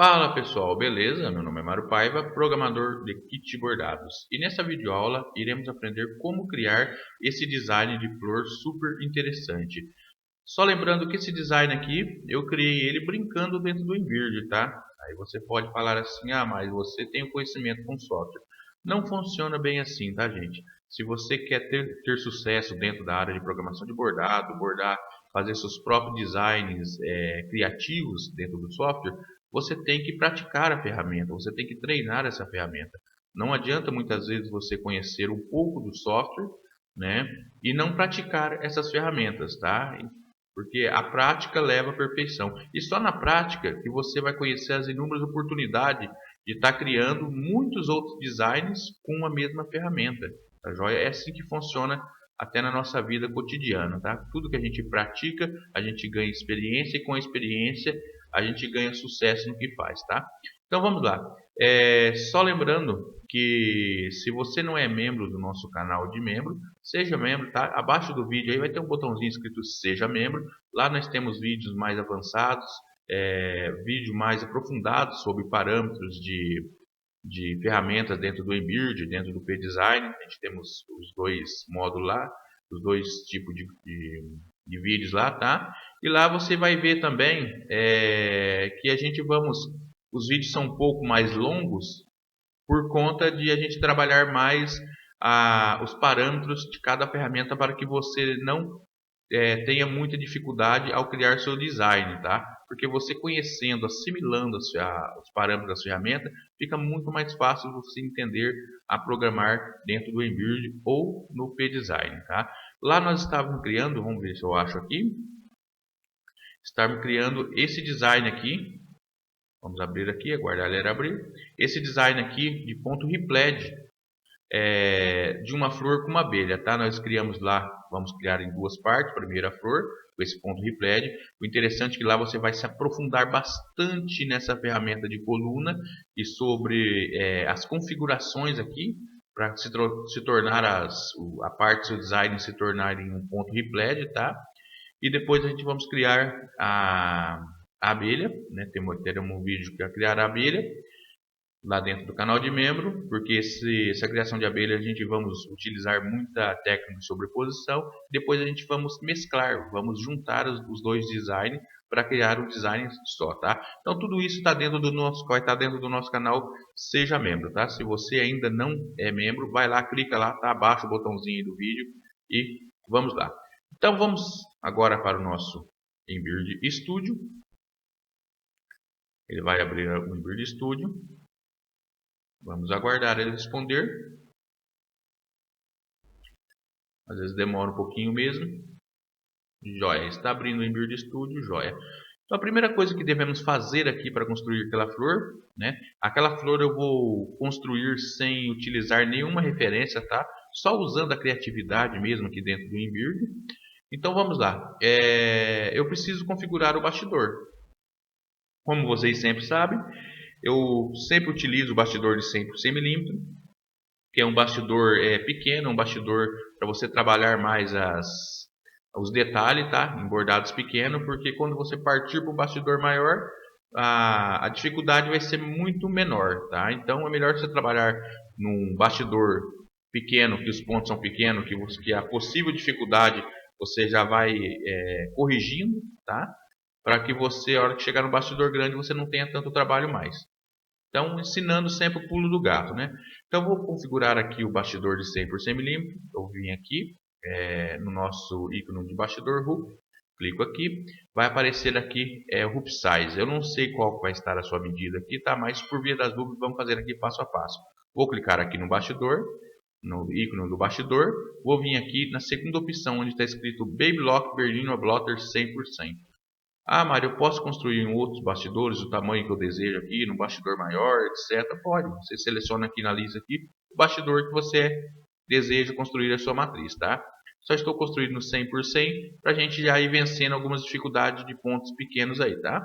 Fala pessoal, beleza? Meu nome é Mário Paiva, programador de kit bordados. E nessa videoaula iremos aprender como criar esse design de flor super interessante. Só lembrando que esse design aqui, eu criei ele brincando dentro do InVirt, tá? Aí você pode falar assim, mas você tem o conhecimento com software. Não funciona bem assim, tá gente? Se você quer ter sucesso dentro da área de programação de bordado, fazer seus próprios designs criativos dentro do software, você tem que praticar a ferramenta, você tem que treinar essa ferramenta. Não adianta muitas vezes você conhecer um pouco do software, né, e não praticar essas ferramentas, tá? Porque a prática leva à perfeição. E só na prática que você vai conhecer as inúmeras oportunidades de estar criando muitos outros designs com a mesma ferramenta. Tá joia? É assim que funciona até na nossa vida cotidiana, tá? Tudo que a gente pratica, a gente ganha experiência e com a experiência a gente ganha sucesso no que faz, tá? Então vamos lá. Só lembrando que se você não é membro do nosso canal de membro, seja membro, tá? Abaixo do vídeo aí vai ter um botãozinho escrito Seja Membro. Lá nós temos vídeos mais avançados, vídeos mais aprofundados sobre parâmetros de ferramentas dentro do InVirt, dentro do PDesign. A gente temos os dois módulos lá, os dois tipos de vídeos lá, tá? E lá você vai ver também que os vídeos são um pouco mais longos por conta de a gente trabalhar mais os parâmetros de cada ferramenta para que você não tenha muita dificuldade ao criar seu design, tá? Porque você conhecendo, assimilando os parâmetros da ferramenta, fica muito mais fácil você entender a programar dentro do InVirt ou no PDesign, tá? Lá nós estávamos criando, vamos ver se eu acho aqui, estávamos criando esse design aqui. Vamos abrir aqui, aguardar ele abrir. Esse design aqui de ponto repled de uma flor com uma abelha, tá? Nós criamos lá, vamos criar em duas partes. Primeiro a flor, com esse ponto repled. O interessante é que lá você vai se aprofundar bastante nessa ferramenta de coluna e sobre as configurações aqui para se tornar a parte do seu design se tornar em um ponto repled, tá? E depois a gente vamos criar a abelha, né? Teremos um vídeo para criar a abelha lá dentro do canal de membro, porque essa criação de abelha a gente vamos utilizar muita técnica de sobreposição. Depois a gente vamos mesclar, vamos juntar os dois designs para criar um design só, tá? Então tudo isso vai estar dentro do nosso canal. Seja membro, tá? Se você ainda não é membro, vai lá, clica lá, tá abaixo o botãozinho do vídeo e vamos lá. Então vamos agora para o nosso InVirt Studio. Ele vai abrir o InVirt Studio. Vamos aguardar ele responder. Às vezes demora um pouquinho mesmo. Joia, está abrindo o InVirt Studio, joia. Então a primeira coisa que devemos fazer aqui para construir aquela flor, né? Aquela flor eu vou construir sem utilizar nenhuma referência, tá? Só usando a criatividade mesmo aqui dentro do InVirt. Então vamos lá. Eu preciso configurar o bastidor. Como vocês sempre sabem, eu sempre utilizo o bastidor de 100 por 100 milímetros, que é um bastidor pequeno, um bastidor para você trabalhar mais os detalhes, tá? Em bordados pequenos, porque quando você partir para um bastidor maior, a dificuldade vai ser muito menor, tá? Então é melhor você trabalhar num bastidor pequeno, que os pontos são pequenos, que a possível dificuldade você já vai corrigindo, tá? Para que você, a hora que chegar no bastidor grande, você não tenha tanto trabalho mais. Então, ensinando sempre o pulo do gato, né? Então, vou configurar aqui o bastidor de 100 por 100 milímetros. Eu vim aqui no nosso ícone de bastidor hoop, clico aqui, vai aparecer aqui o hoop size. Eu não sei qual vai estar a sua medida aqui, tá? Mas por via das dúvidas, vamos fazer aqui passo a passo. Vou clicar aqui no bastidor, no ícone do bastidor. Vou vir aqui na segunda opção, onde está escrito Baby Lock Berlino Blotter 100%. Mário, eu posso construir em outros bastidores o tamanho que eu desejo aqui, num bastidor maior, etc. Pode. Você seleciona aqui na lista aqui o bastidor que você deseja construir a sua matriz, tá? Só estou construindo no 100 por 100 para a gente já ir vencendo algumas dificuldades de pontos pequenos aí, tá?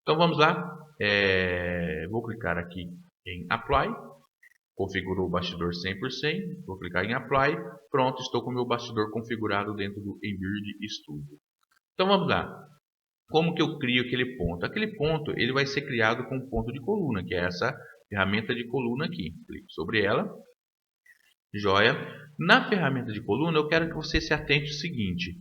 Então vamos lá. Vou clicar aqui em Apply. Configurou o bastidor 100 por 100. Vou clicar em Apply. Pronto, estou com o meu bastidor configurado dentro do InVirt Studio. Então vamos lá. Como que eu crio aquele ponto? Aquele ponto ele vai ser criado com um ponto de coluna, que é essa ferramenta de coluna aqui. Clique sobre ela. Joia. Na ferramenta de coluna, eu quero que você se atente ao seguinte.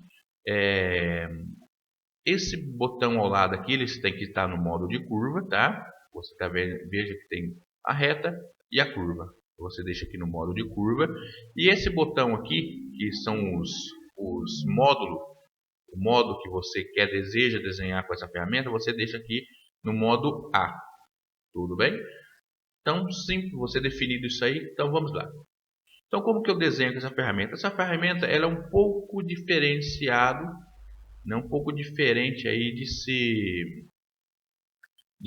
Esse botão ao lado aqui, ele tem que estar no modo de curva, tá? Você tá vendo, veja que tem a reta e a curva. Você deixa aqui no modo de curva. E esse botão aqui, que são os módulos, o modo que você deseja desenhar com essa ferramenta, você deixa aqui no modo A. Tudo bem? Então, sim, você definido isso aí, então vamos lá. Então, como que eu desenho com essa ferramenta? Essa ferramenta ela é um pouco diferenciado, né? Um pouco diferente aí de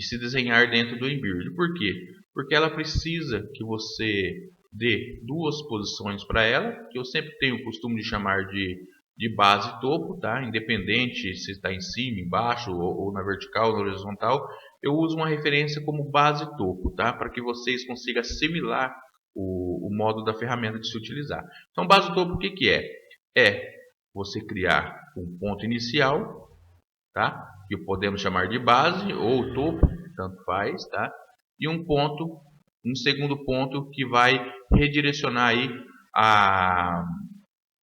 se desenhar dentro do Embird. Por quê? Porque ela precisa que você dê duas posições para ela, que eu sempre tenho o costume de chamar de base e topo, tá? Independente se está em cima, embaixo ou na vertical, na horizontal, eu uso uma referência como base e topo, tá? Para que vocês consigam assimilar o modo da ferramenta de se utilizar. Então, base e topo, o que que é? É você criar um ponto inicial, tá? Que podemos chamar de base ou topo, tanto faz, tá? E um segundo ponto que vai redirecionar aí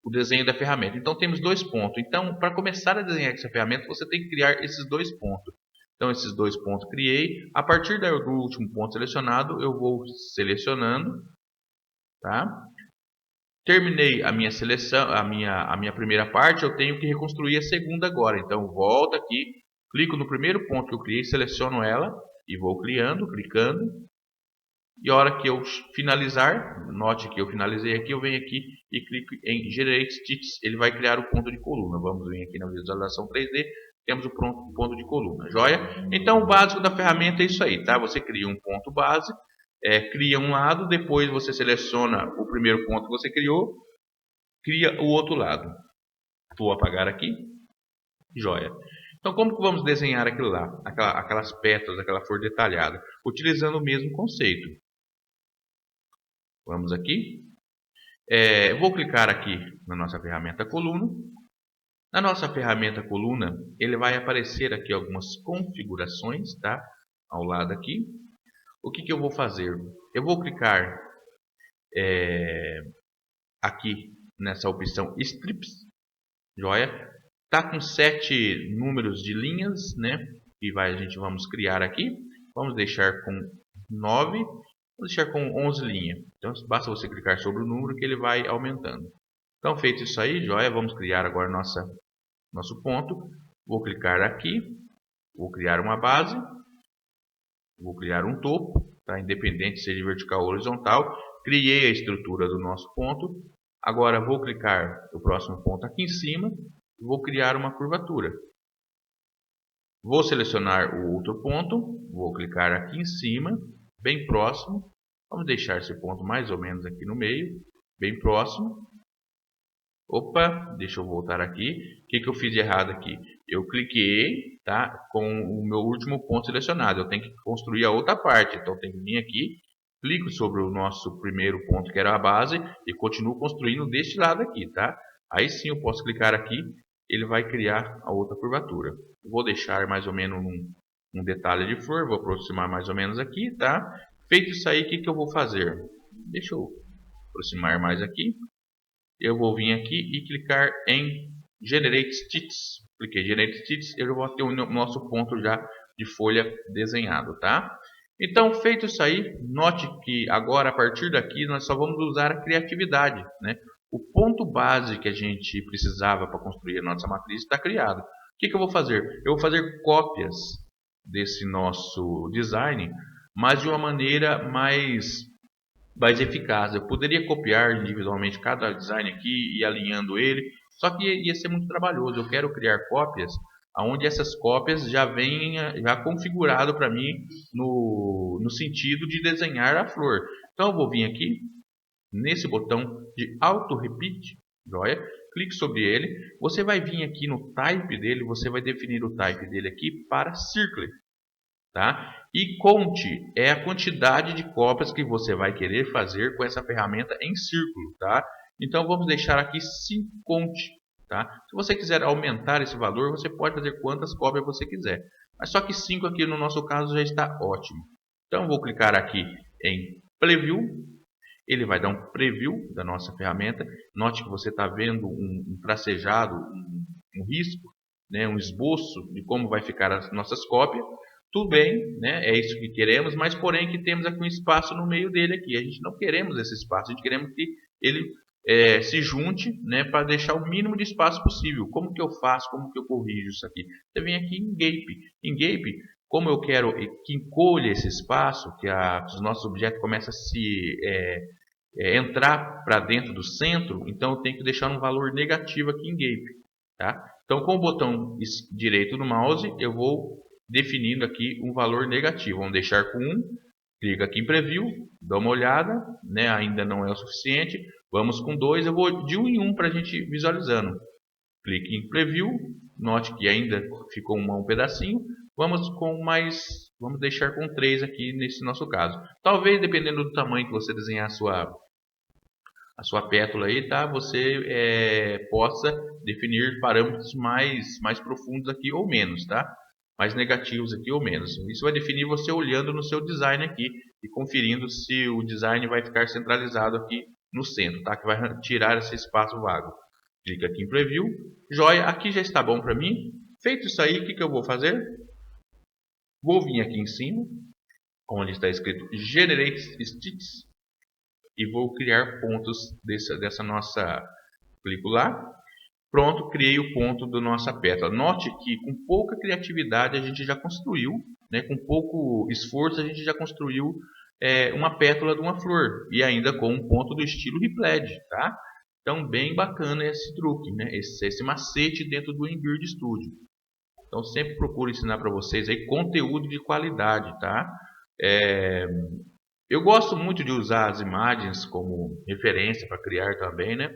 o desenho da ferramenta. Então temos dois pontos. Então, para começar a desenhar essa ferramenta, você tem que criar esses dois pontos. Então, esses dois pontos criei. A partir do último ponto selecionado, eu vou selecionando, tá? Terminei a minha seleção, a minha primeira parte, eu tenho que reconstruir a segunda agora. Então, volto aqui, clico no primeiro ponto que eu criei, seleciono ela e vou clicando. E a hora que eu finalizar, note que eu finalizei aqui, eu venho aqui e clico em Generate Stitches, ele vai criar o ponto de coluna. Vamos vir aqui na visualização 3D, temos o ponto de coluna, joia? Então, o básico da ferramenta é isso aí, tá? Você cria um ponto base, cria um lado, depois você seleciona o primeiro ponto que você criou, cria o outro lado. Vou apagar aqui, joia. Então, como que vamos desenhar aquilo lá? Aquelas pétalas, aquela flor detalhada, utilizando o mesmo conceito. Vamos aqui. Vou clicar aqui na nossa ferramenta coluna. Na nossa ferramenta coluna, ele vai aparecer aqui algumas configurações, tá? Ao lado aqui. O que que eu vou fazer? Eu vou clicar aqui nessa opção Strips, joia? Tá com 7 números de linhas, né? Que a gente vamos criar aqui. Vamos deixar com 9. Vamos deixar com 11 linhas. Então, basta você clicar sobre o número que ele vai aumentando. Então, feito isso aí, joia, vamos criar agora nosso ponto. Vou clicar aqui, vou criar uma base, vou criar um topo, tá? Independente seja vertical ou horizontal. Criei a estrutura do nosso ponto. Agora vou clicar no próximo ponto aqui em cima e vou criar uma curvatura. Vou selecionar o outro ponto, vou clicar aqui em cima, bem próximo. Vamos deixar esse ponto mais ou menos aqui no meio, bem próximo. Opa, deixa eu voltar aqui. O que eu fiz de errado aqui? Eu cliquei, tá, com o meu último ponto selecionado. Eu tenho que construir a outra parte. Então, eu tenho que vir aqui, clico sobre o nosso primeiro ponto, que era a base, e continuo construindo deste lado aqui, tá? Aí sim eu posso clicar aqui, ele vai criar a outra curvatura. Vou deixar mais ou menos um detalhe de flor, vou aproximar mais ou menos aqui, tá? Feito isso aí, o que eu vou fazer? Deixa eu aproximar mais aqui. Eu vou vir aqui e clicar em Generate Stitches. Cliquei em Generate Stitches, eu vou ter o nosso ponto já de folha desenhado, tá? Então, feito isso aí, note que agora, a partir daqui, nós só vamos usar a criatividade, né? O ponto base que a gente precisava para construir a nossa matriz está criado. O que eu vou fazer? Eu vou fazer cópias desse nosso design, mas de uma maneira mais eficaz. Eu poderia copiar individualmente cada design aqui e ir alinhando ele, só que ia ser muito trabalhoso. Eu quero criar cópias onde essas cópias já venham já configurado para mim no sentido de desenhar a flor. Então eu vou vir aqui nesse botão de Auto Repeat, joia? Clique sobre ele. Você vai vir aqui no type dele, você vai definir o type dele aqui para Circle. Tá? E conte é a quantidade de cópias que você vai querer fazer com essa ferramenta em círculo. Tá? Então vamos deixar aqui 5 conte. tá? Se você quiser aumentar esse valor, você pode fazer quantas cópias você quiser. Mas só que 5 aqui no nosso caso já está ótimo. Então vou clicar aqui em Preview. Ele vai dar um preview da nossa ferramenta. Note que você está vendo um tracejado, um risco, né, um esboço de como vai ficar as nossas cópias. Tudo bem, né, é isso que queremos, mas porém que temos aqui um espaço no meio dele aqui. A gente não queremos esse espaço, a gente queremos que ele se junte, né, para deixar o mínimo de espaço possível. Como que eu faço? Como que eu corrijo isso aqui? Você vem aqui em Gape. Em Gape, como eu quero que encolha esse espaço, que os nossos objetos começam a se entrar para dentro do centro, então eu tenho que deixar um valor negativo aqui em Gape. Tá? Então, com o botão direito do mouse, eu vou definindo aqui um valor negativo. Vamos deixar com 1. Clica aqui em Preview, dá uma olhada, né? Ainda não é o suficiente. Vamos com 2, eu vou de 1 em 1 para a gente visualizando. Clique em Preview, note que ainda ficou um pedacinho. Vamos deixar com 3 aqui nesse nosso caso. Talvez, dependendo do tamanho que você desenhar a sua pétala aí, tá? Você possa definir parâmetros mais profundos aqui ou menos, tá? Mais negativos aqui ou menos. Isso vai definir você olhando no seu design aqui e conferindo se o design vai ficar centralizado aqui no centro, tá? Que vai tirar esse espaço vago. Clica aqui em Preview. Joia, aqui já está bom para mim. Feito isso aí, o que eu vou fazer? Vou vir aqui em cima, onde está escrito Generate Sticks, e vou criar pontos dessa nossa... Clico lá. Pronto, criei o ponto da nossa pétala. Note que com pouca criatividade a gente já construiu, né, com pouco esforço a gente já construiu uma pétala de uma flor. E ainda com um ponto do estilo Repled, tá? Então, bem bacana esse truque, né? Esse macete dentro do Embird Studio. Então, sempre procuro ensinar para vocês aí conteúdo de qualidade, tá? Eu gosto muito de usar as imagens como referência para criar também, né?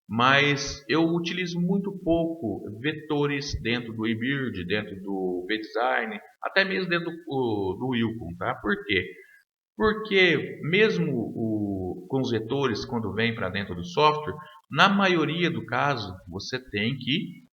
Mas eu utilizo muito pouco vetores dentro do eBird, dentro do VDesign, até mesmo dentro do Wilcom, tá? Por quê? Porque mesmo com os vetores, quando vem para dentro do software, na maioria do caso, você tem que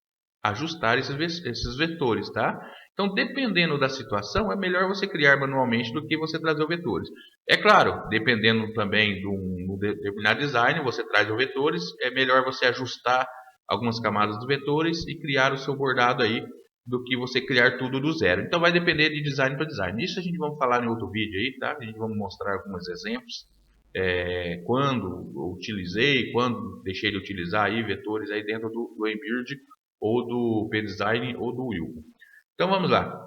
ajustar esses vetores, tá? Então, dependendo da situação, é melhor você criar manualmente do que você trazer os vetores. É claro, dependendo também de um determinado design, você traz os vetores, é melhor você ajustar algumas camadas dos vetores e criar o seu bordado aí, do que você criar tudo do zero. Então, vai depender de design para design. Isso a gente vai falar em outro vídeo aí, tá? A gente vai mostrar alguns exemplos. Quando utilizei, quando deixei de utilizar aí vetores aí dentro do Embird, ou do VDesign ou do Wilcom. Então vamos lá.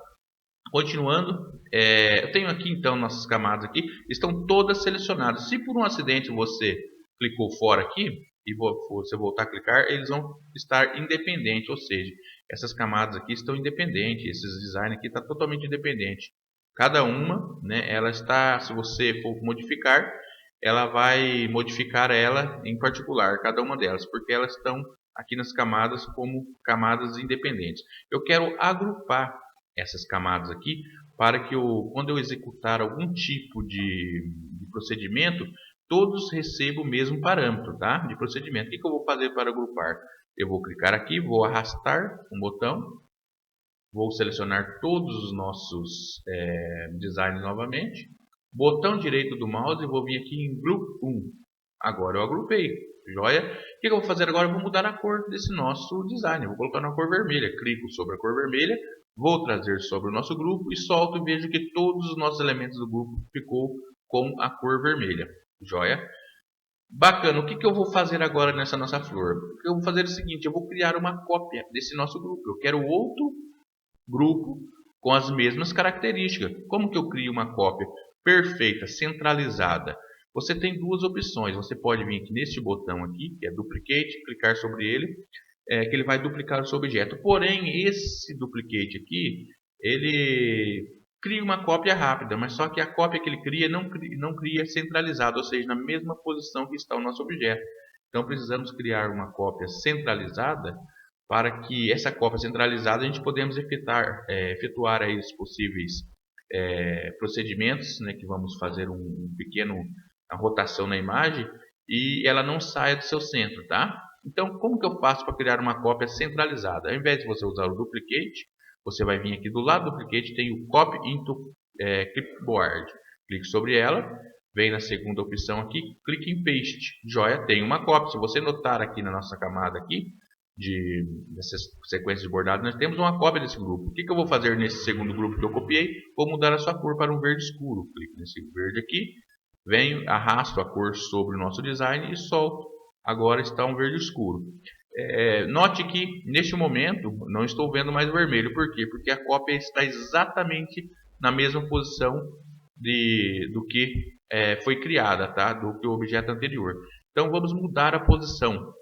Continuando, eu tenho aqui então nossas camadas aqui, estão todas selecionadas. Se por um acidente você clicou fora aqui e você voltar a clicar, eles vão estar independentes, ou seja, essas camadas aqui estão independentes, esses design aqui está totalmente independente. Cada uma, né, ela está, se você for modificar, ela vai modificar ela em particular, cada uma delas, porque elas estão aqui nas camadas como camadas independentes. Eu quero agrupar essas camadas aqui para que quando eu executar algum tipo de procedimento, todos recebam o mesmo parâmetro, tá? De procedimento. O que eu vou fazer para agrupar? Eu vou clicar aqui, vou arrastar um botão, vou selecionar todos os nossos designs novamente, botão direito do mouse e vou vir aqui em Group 1. Agora eu agrupei. Joia? O que eu vou fazer agora? Eu vou mudar a cor desse nosso design. Eu vou colocar na cor vermelha. Clico sobre a cor vermelha, vou trazer sobre o nosso grupo e solto e vejo que todos os nossos elementos do grupo ficou com a cor vermelha. Joia? Bacana. O que eu vou fazer agora nessa nossa flor? Eu vou fazer o seguinte, eu vou criar uma cópia desse nosso grupo. Eu quero outro grupo com as mesmas características. Como que eu crio uma cópia perfeita, centralizada? Você tem duas opções. Você pode vir aqui neste botão aqui, que é Duplicate, clicar sobre ele, que ele vai duplicar o seu objeto. Porém, esse Duplicate aqui, ele cria uma cópia rápida, mas só que a cópia que ele cria não cria centralizada, ou seja, na mesma posição que está o nosso objeto. Então, precisamos criar uma cópia centralizada para que essa cópia centralizada a gente podemos efetuar aí os possíveis procedimentos, né, que vamos fazer uma rotação na imagem e ela não saia do seu centro, tá? Então, como que eu faço para criar uma cópia centralizada? Ao invés de você usar o duplicate, você vai vir aqui do lado do duplicate, tem o Copy into Clipboard. Clique sobre ela, vem na segunda opção aqui, clique em Paste. Joia, tem uma cópia. Se você notar aqui na nossa camada aqui, dessas sequências de bordado, nós temos uma cópia desse grupo. O que eu vou fazer nesse segundo grupo que eu copiei? Vou mudar a sua cor para um verde escuro. Clique nesse verde aqui, venho, arrasto a cor sobre o nosso design e solto. Agora está um verde escuro. Note que neste momento não estou vendo mais o vermelho. Por quê? Porque a cópia está exatamente na mesma posição do que foi criada, tá? Do que o objeto anterior. Então vamos mudar a posição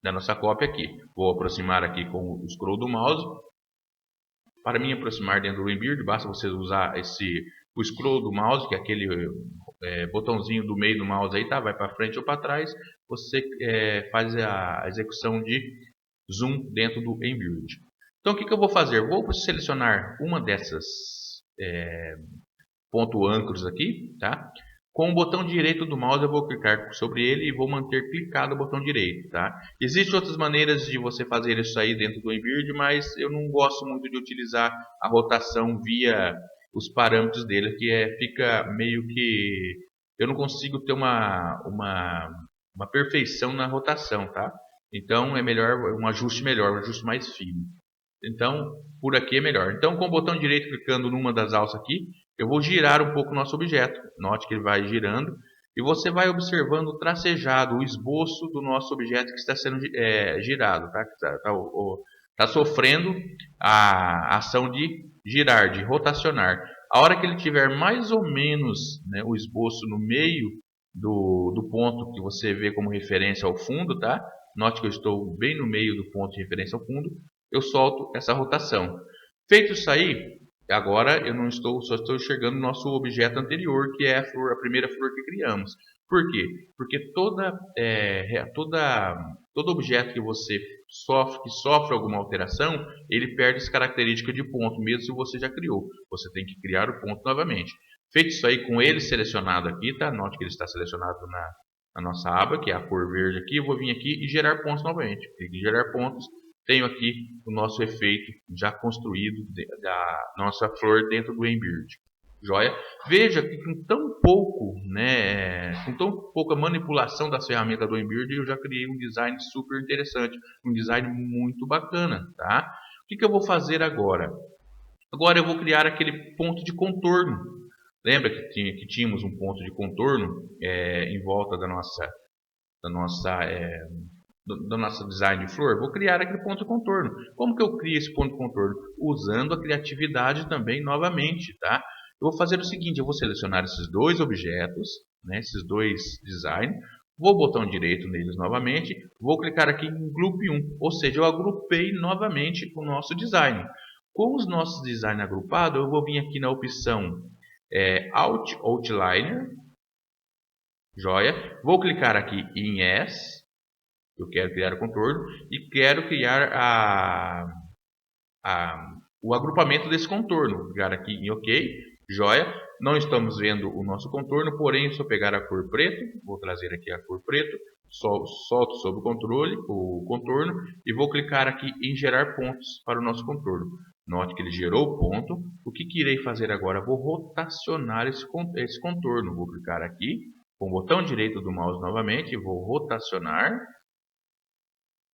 da nossa cópia aqui. Vou aproximar aqui com o scroll do mouse. Para me aproximar dentro do Embird, basta você usar o scroll do mouse, que é aquele botãozinho do meio do mouse aí, tá? Vai para frente ou para trás. Você faz a execução de zoom dentro do Embird. Então o que eu vou fazer? Vou selecionar uma dessas ponto âncoras aqui, tá? Com o botão direito do mouse eu vou clicar sobre ele e vou manter clicado o botão direito, tá? Existem outras maneiras de você fazer isso aí dentro do Embird, mas eu não gosto muito de utilizar a rotação via os parâmetros dele, que fica meio que... eu não consigo ter uma perfeição na rotação, tá? Então é melhor um ajuste melhor, um ajuste mais fino. Então, por aqui é melhor. Então, com o botão direito clicando numa das alças aqui, eu vou girar um pouco o nosso objeto. Note que ele vai girando. E você vai observando o tracejado, o esboço do nosso objeto que está sendo girado. Tá sofrendo a ação de girar, de rotacionar. A hora que ele tiver mais ou menos, né, o esboço no meio do ponto que você vê como referência ao fundo, tá? Note que eu estou bem no meio do ponto de referência ao fundo. Eu solto essa rotação. Feito isso aí, agora eu não estou, só estou enxergando o nosso objeto anterior, que é a primeira flor que criamos. Por quê? Porque todo objeto que você sofre alguma alteração, ele perde essa característica de ponto, mesmo se você já criou. Você tem que criar o ponto novamente. Feito isso aí, com ele selecionado aqui, tá? Note que ele está selecionado na nossa aba, que é a cor verde aqui. Eu vou vir aqui e gerar pontos novamente. Clique em gerar pontos. Tenho aqui o nosso efeito já construído da nossa flor dentro do Embird. Joia? Veja que com tão pouca manipulação das ferramentas do Embird, eu já criei um design super interessante, um design muito bacana, tá? O que eu vou fazer agora? Agora eu vou criar aquele ponto de contorno. Lembra que tínhamos um ponto de contorno em volta do nosso design de flor? Vou criar aquele ponto de contorno. Como que eu crio esse ponto de contorno? Usando a criatividade também novamente, tá? Eu vou fazer o seguinte, eu vou selecionar esses dois objetos, né, esses dois designs, vou botão direito neles novamente, vou clicar aqui em Group 1, ou seja, eu agrupei novamente o nosso design. Com os nossos designs agrupados, eu vou vir aqui na opção Outliner, joia, vou clicar aqui em Yes. Eu quero criar o contorno e quero criar o agrupamento desse contorno. Vou clicar aqui em OK, joia. Não estamos vendo o nosso contorno, porém, se eu pegar a cor preto, vou trazer aqui a cor preto, solto sobre o contorno e vou clicar aqui em gerar pontos para o nosso contorno. Note que ele gerou o ponto. O que irei fazer agora? Vou rotacionar esse contorno. Vou clicar aqui com o botão direito do mouse novamente, vou rotacionar.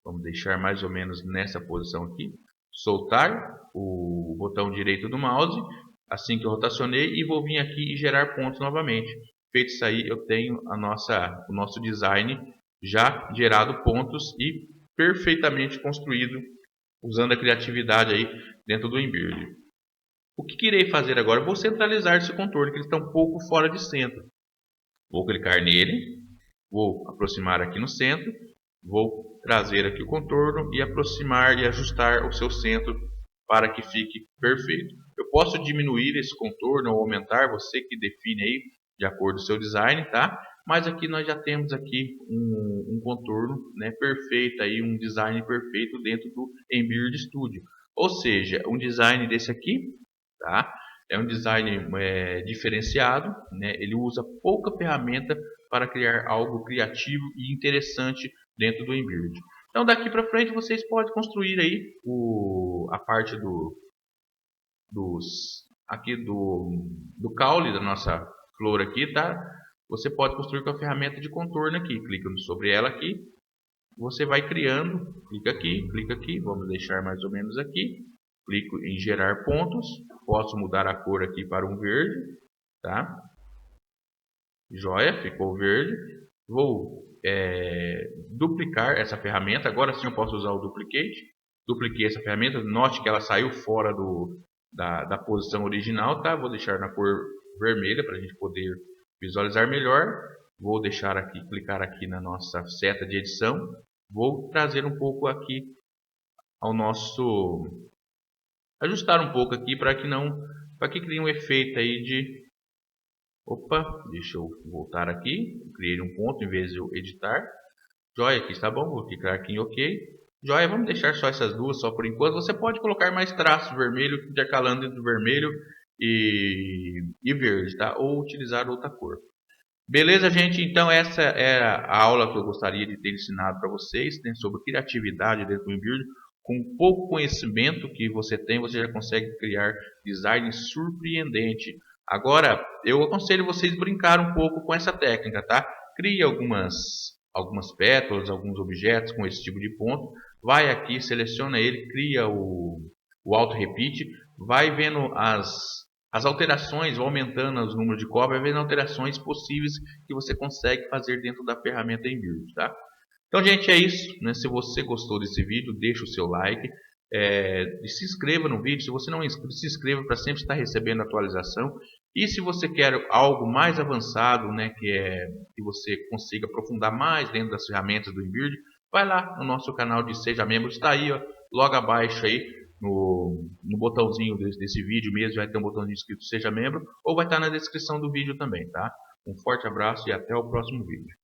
Vamos deixar mais ou menos nessa posição aqui. Soltar o botão direito do mouse, assim que eu rotacionei, e vou vir aqui e gerar pontos novamente. Feito isso aí, eu tenho o nosso design já gerado pontos e perfeitamente construído, usando a criatividade aí dentro do Embird. O que irei fazer agora? Eu vou centralizar esse contorno, que ele está um pouco fora de centro. Vou clicar nele, vou aproximar aqui no centro, vou trazer aqui o contorno e aproximar e ajustar o seu centro para que fique perfeito. Eu posso diminuir esse contorno ou aumentar, você que define aí de acordo com o seu design, tá? Mas aqui nós já temos aqui um contorno, né, perfeito, aí, um design perfeito dentro do Embird Studio. Ou seja, um design desse aqui, tá? É um design diferenciado, né? Ele usa pouca ferramenta para criar algo criativo e interessante dentro do Inbuild. Então daqui para frente vocês podem construir aí a parte do caule da nossa flor aqui, tá? Você pode construir com a ferramenta de contorno aqui, clicando sobre ela aqui, você vai criando, clica aqui, vamos deixar mais ou menos aqui, clico em gerar pontos, posso mudar a cor aqui para um verde, tá? Joia, ficou verde. Vou duplicar essa ferramenta, agora sim eu posso usar o duplicate, dupliquei essa ferramenta, note que ela saiu fora da posição original, tá? Vou deixar na cor vermelha para a gente poder visualizar melhor. Vou deixar aqui, clicar aqui na nossa seta de edição. Vou trazer um pouco aqui ao nosso, ajustar um pouco aqui para que crie um efeito aí de, opa, deixa eu voltar aqui, criei um ponto em vez de eu editar. Joia, aqui está bom, vou clicar aqui em OK. Joia, vamos deixar só essas duas só por enquanto. Você pode colocar mais traços vermelho, intercalando entre vermelho e verde, tá? Ou utilizar outra cor. Beleza, gente? Então essa era a aula que eu gostaria de ter ensinado para vocês, né, sobre criatividade dentro do Inbuild. Com pouco conhecimento que você tem, você já consegue criar design surpreendente. Agora, eu aconselho vocês brincar um pouco com essa técnica, tá? Crie algumas pétalas, alguns objetos com esse tipo de ponto. Vai aqui, seleciona ele, cria o auto repeat, vai vendo as alterações, ou aumentando os números de cobra, vai vendo alterações possíveis que você consegue fazer dentro da ferramenta Inbuild, tá? Então, gente, é isso, né? Se você gostou desse vídeo, deixa o seu like, se inscreva no vídeo. Se você não é inscrito, se inscreva para sempre estar recebendo atualização. E se você quer algo mais avançado, né, que você consiga aprofundar mais dentro das ferramentas do Inbuild, vai lá no nosso canal de Seja Membro, está aí, ó, logo abaixo aí, no botãozinho desse vídeo mesmo, vai ter um botãozinho escrito Seja Membro, ou vai estar na descrição do vídeo também, tá? Um forte abraço e até o próximo vídeo.